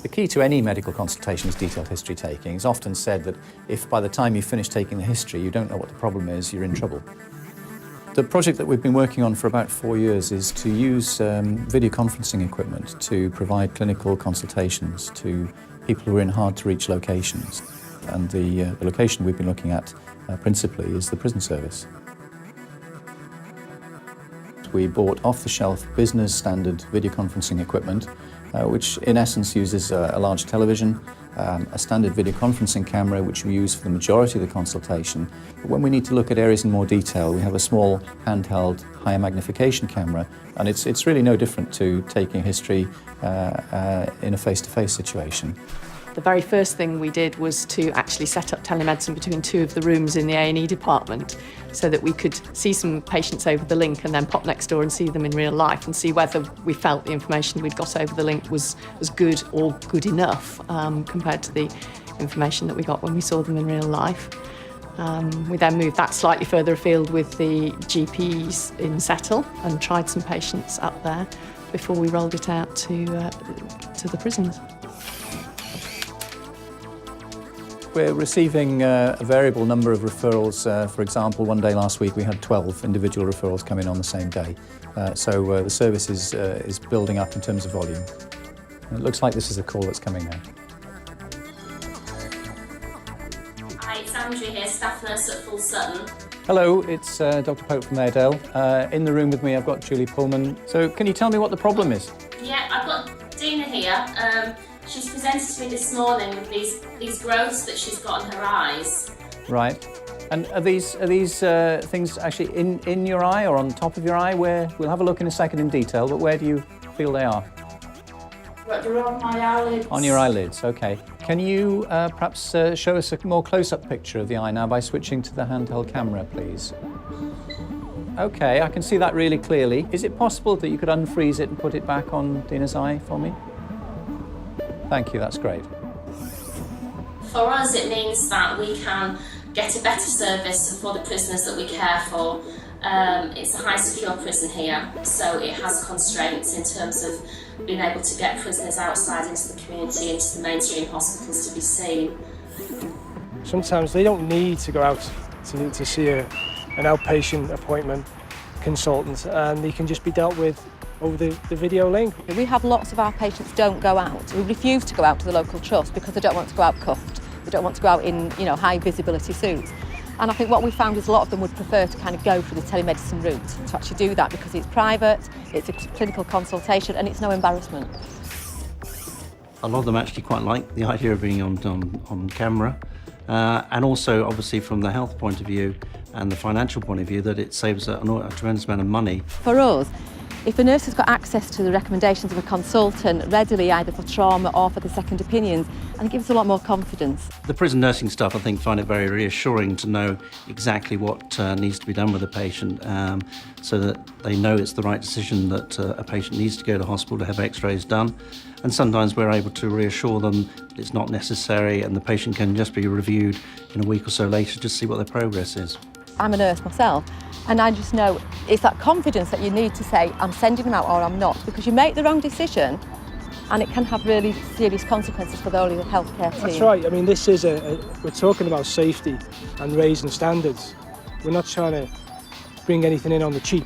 The key to any medical consultation is detailed history taking. It's often said that if by the time you finish taking the history you don't know what the problem is, you're in trouble. The project that we've been working on for about 4 years is to use video conferencing equipment to provide clinical consultations to people who are in hard-to-reach locations. And the location we've been looking at principally is the prison service. We bought off-the-shelf business standard video conferencing equipment, which in essence uses a large television, a standard video conferencing camera which we use for the majority of the consultation. But when we need to look at areas in more detail, we have a small handheld higher magnification camera, and it's really no different to taking a history in a face-to-face situation. The very first thing we did was to actually set up telemedicine between 2 of the rooms in the A&E department so that we could see some patients over the link and then pop next door and see them in real life and see whether we felt the information we'd got over the link was good or good enough compared to the information that we got when we saw them in real life. We then moved that slightly further afield with the GPs in Settle and tried some patients up there before we rolled it out to the prisons. We're receiving a variable number of referrals. For example, one day last week we had 12 individual referrals come in on the same day. So the service is building up in terms of volume. And it looks like this is a call that's coming now. Hi, it's Andrea here, staff nurse at Full Sutton. Hello, it's Dr. Pope from Airedale. In the room with me I've got Julie Pullman. So can you tell me what the problem is? Yeah, I've got Dina here. She's presented to me this morning with these growths that she's got in her eyes. Right. And are these things actually in your eye or on top of your eye? Where we'll have a look in a second in detail, but where do you feel they are? They're on my eyelids. On your eyelids, okay. Can you perhaps show us a more close-up picture of the eye now by switching to the handheld camera, please? Okay, I can see that really clearly. Is it possible that you could unfreeze it and put it back on Dina's eye for me? Thank you, that's great. For us, it means that we can get a better service for the prisoners that we care for. It's a high secure prison here, so it has constraints in terms of being able to get prisoners outside into the community, into the mainstream hospitals to be seen. Sometimes they don't need to go out to see an outpatient appointment consultant, and they can just be dealt with over the video link. We have lots of our patients don't go out. We refuse to go out to the local trust because they don't want to go out cuffed. They don't want to go out in, high visibility suits. And I think what we found is a lot of them would prefer to kind of go for the telemedicine route, to actually do that because it's private, it's a clinical consultation and it's no embarrassment. A lot of them actually quite like the idea of being on camera. And also, obviously, from the health point of view and the financial point of view, that it saves a tremendous amount of money. For us, if a nurse has got access to the recommendations of a consultant readily, either for trauma or for the second opinions, and it gives us a lot more confidence. The prison nursing staff, I think, find it very reassuring to know exactly what needs to be done with a patient, so that they know it's the right decision that a patient needs to go to hospital to have x-rays done. And sometimes we're able to reassure them that it's not necessary and the patient can just be reviewed in a week or so later to see what their progress is. I'm a nurse myself, and I just know it's that confidence that you need to say, I'm sending them out or I'm not, because you make the wrong decision and it can have really serious consequences for the whole of the healthcare team. That's right. I mean, this is we're talking about safety and raising standards. We're not trying to bring anything in on the cheap.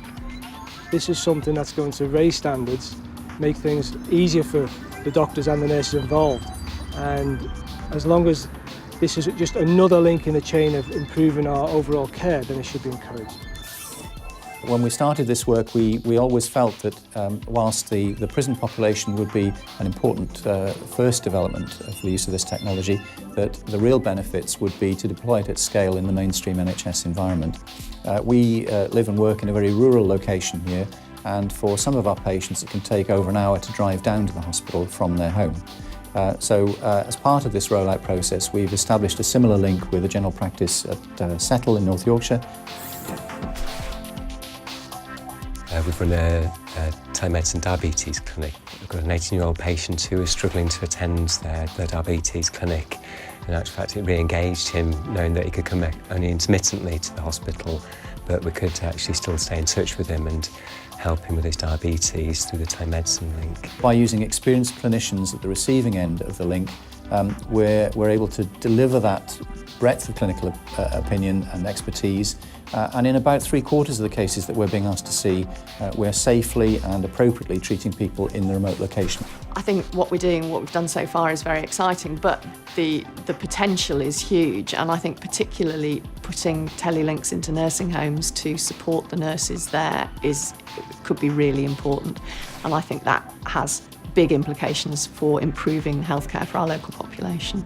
This is something that's going to raise standards, make things easier for the doctors and the nurses involved. And as long as this is just another link in the chain of improving our overall care, then it should be encouraged. When we started this work, we always felt that whilst the prison population would be an important first development for the use of this technology, that the real benefits would be to deploy it at scale in the mainstream NHS environment. We live and work in a very rural location here, and for some of our patients it can take over an hour to drive down to the hospital from their home. So as part of this rollout process, we've established a similar link with a general practice at Settle in North Yorkshire. We've run a telemedicine diabetes clinic. We've got an 18-year-old patient who is struggling to attend their diabetes clinic. In actual fact, it re-engaged him, knowing that he could come only intermittently to the hospital, but we could actually still stay in touch with him and help him with his diabetes through the telemedicine link. By using experienced clinicians at the receiving end of the link, we're able to deliver that breadth of clinical opinion and expertise, and in about 3/4 of the cases that we're being asked to see, we're safely and appropriately treating people in the remote location. I think what we're doing, what we've done so far is very exciting, but the potential is huge, and I think particularly putting telelinks into nursing homes to support the nurses there could be really important, and I think that has big implications for improving healthcare for our local population.